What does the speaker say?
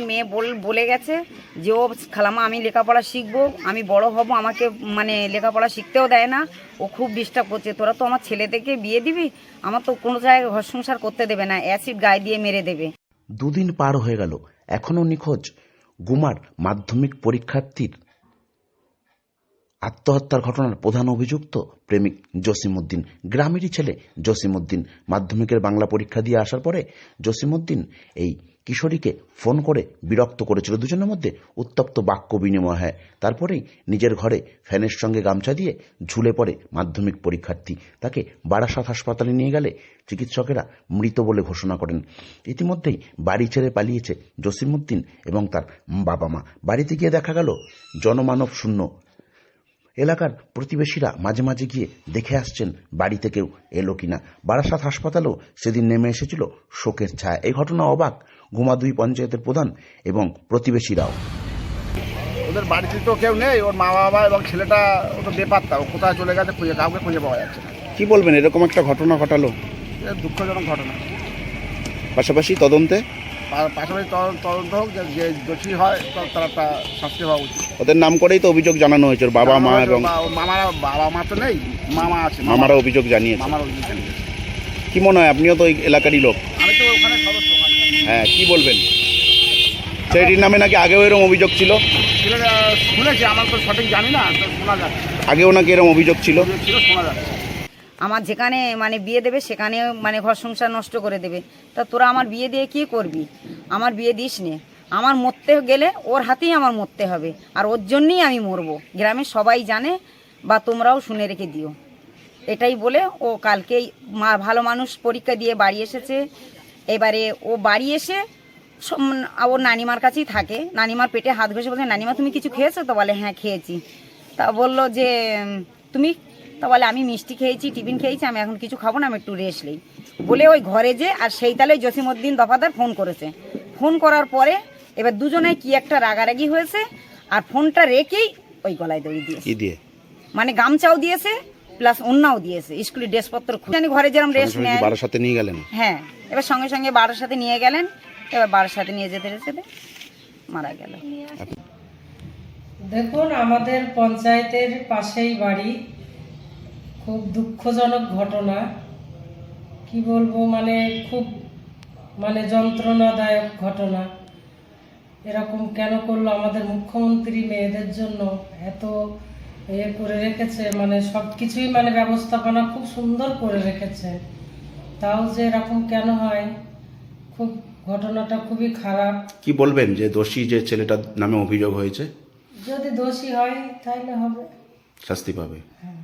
মেয়ে বলে গেছে যে ও খালামা আমি লেখাপড়া শিখবো, আমি বড় হব, আমাকে মানে লেখাপড়া শিখতেও দেয় না, ও খুব ডিস্টার্ব করছে। তোরা তো আমার ছেলে থেকে বিয়ে দিবি, আমার তো কোনো জায়গায় ঘর সংসার করতে দেবে না, অ্যাসিড গায়ে দিয়ে মেরে দেবে। দুদিন পার হয়ে গেল, এখনো নিখোঁজ গুমার মাধ্যমিক পরীক্ষার্থীর আত্মহত্যার ঘটনার প্রধান অভিযুক্ত প্রেমিক জসিমউদ্দিন। গ্রামেরই ছেলে জসিমউদ্দিন মাধ্যমিকের বাংলা পরীক্ষা দিয়ে আসার পরে জসিমউদ্দিন এই কিশোরীকে ফোন করে বিরক্ত করেছিল। দুজনের মধ্যে উত্তপ্ত বাক্য বিনিময় হয়। তারপরেই নিজের ঘরে ফ্যানের সঙ্গে গামছা দিয়ে ঝুলে পড়ে মাধ্যমিক পরীক্ষার্থী। তাকে বারাসাত হাসপাতালে নিয়ে গেলে চিকিৎসকেরা মৃত বলে ঘোষণা করেন। ইতিমধ্যেই বাড়ি ছেড়ে পালিয়েছে জসিমউদ্দিন এবং তার বাবা মা। বাড়িতে গিয়ে দেখা গেল জনমানব শূন্য। এলাকার প্রতিবেশীরা মাঝে মাঝে গিয়ে দেখে আসছেন বাড়িতে কেউ এলো কিনা। বারাসাত হাসপাতালেও সেদিন নেমে এসেছিল শোকের ছায়া। এই ঘটনা অবাক গুমা 2 পঞ্চায়েতের প্রধান এবং প্রতিবেশীরাও। ওদের বাড়িতে তো কেউ নেই, ওর মা বাবা এবং ছেলেটা ও তো বেপাত্তা, ও কোথায় চলে গেছে কাউকে খুঁজে পাওয়া যাচ্ছে না। কি বলবেন, এরকম একটা ঘটনা ঘটালো, দুঃখজনক ঘটনা। পাশাপাশি তদন্তে পাশাপাশি তদন্ত হোক, যে দোষী হয় তার একটা শাস্তি হওয়া উচিত। ওদের নাম করেই তো অভিযোগ জানানো হয়েছে, ওর বাবা মা এবং মামারা। বাবা মা তো নেই, মামা আছে, মামারা অভিযোগ জানিয়েছে। মামার অভিযোগ জানিয়েছে। কি মনে হয়, আপনিও তো ওই এলাকারই লোক? আমি তো ওখানে সদস্য। হ্যাঁ, কি বলবেন? ছেলেটির নামে নাকি আগেও এরকম অভিযোগ ছিল? শুনেছি, আমার তো সঠিক জানি না, তো শোনা যাচ্ছে আগেও নাকি এরকম অভিযোগ ছিল, শোনা যাচ্ছে। আমার যেখানে মানে বিয়ে দেবে সেখানে মানে ঘর সংসার নষ্ট করে দেবে। তা তোরা আমার বিয়ে দিয়ে কি করবি? আমার বিয়ে দিস নে, আমার মরতে গেলে ওর হাতেই আমার মরতে হবে, আর ওর জন্যই আমি মরবো। গ্রামের সবাই জানে, বা তোমরাও শুনে রেখে দিও। এটাই বলে ও কালকেই ভালো মানুষ পরীক্ষা দিয়ে বাড়ি এসেছে। এবারে ও বাড়ি এসে ওর নানিমার কাছেই থাকে। নানিমার পেটে হাত ঘষে বলছে, নানিমা তুমি কিছু খেয়েছো? তো বলে হ্যাঁ খেয়েছি। তা বললো যে তুমি, তা বলে আমি মিষ্টি খেয়েছি, টিফিন খেয়েছি, আমি এখন কিছু খাবো না, আমি একটু রেস্ট নেই বলে ওই ঘরে যে। আর সেই তালে জসিমউদ্দিন দফাদার ফোন করেছে। ফোন করার পরে এবার দুজনে কি একটা রাগারাগি হয়েছে, আর ফোনটা রেখেই ওই গলায় দড়ি দিয়েছে। মানে গামছাও দিয়েছে প্লাস অন্যও দিয়েছে, স্কুলের ড্রেসপত্র খুঁজে ঘরে যেরকম রেস্ট নেয়। বারাসাতে নিয়ে গেলেন? হ্যাঁ, এবার সঙ্গে সঙ্গে বারাসাতে নিয়ে গেলেন। এবার বারাসাতে নিয়ে যেতে যেতে মারা গেল। দেখুন, আমাদের পঞ্চায়েতের পাশেই বাড়ি। খুব দুঃখজনক ঘটনা, কি বলবো, মানে খুব যন্ত্রণাদায়ক ঘটনা। এরকম কেন করলো আমাদের মুখ্যমন্ত্রী? মেয়েদের জন্য এত করে রেখেছে, সব কিছুই ব্যবস্থাপনা খুব সুন্দর করে রেখেছে, তাও যে এরকম কেন হয়, খুব ঘটনাটা খুবই খারাপ। কি বলবেন যে দোষী যে ছেলেটার নামে অভিযোগ হয়েছে? যদি দোষী হয় তাহলে হবে, শাস্তি পাবে। হ্যাঁ।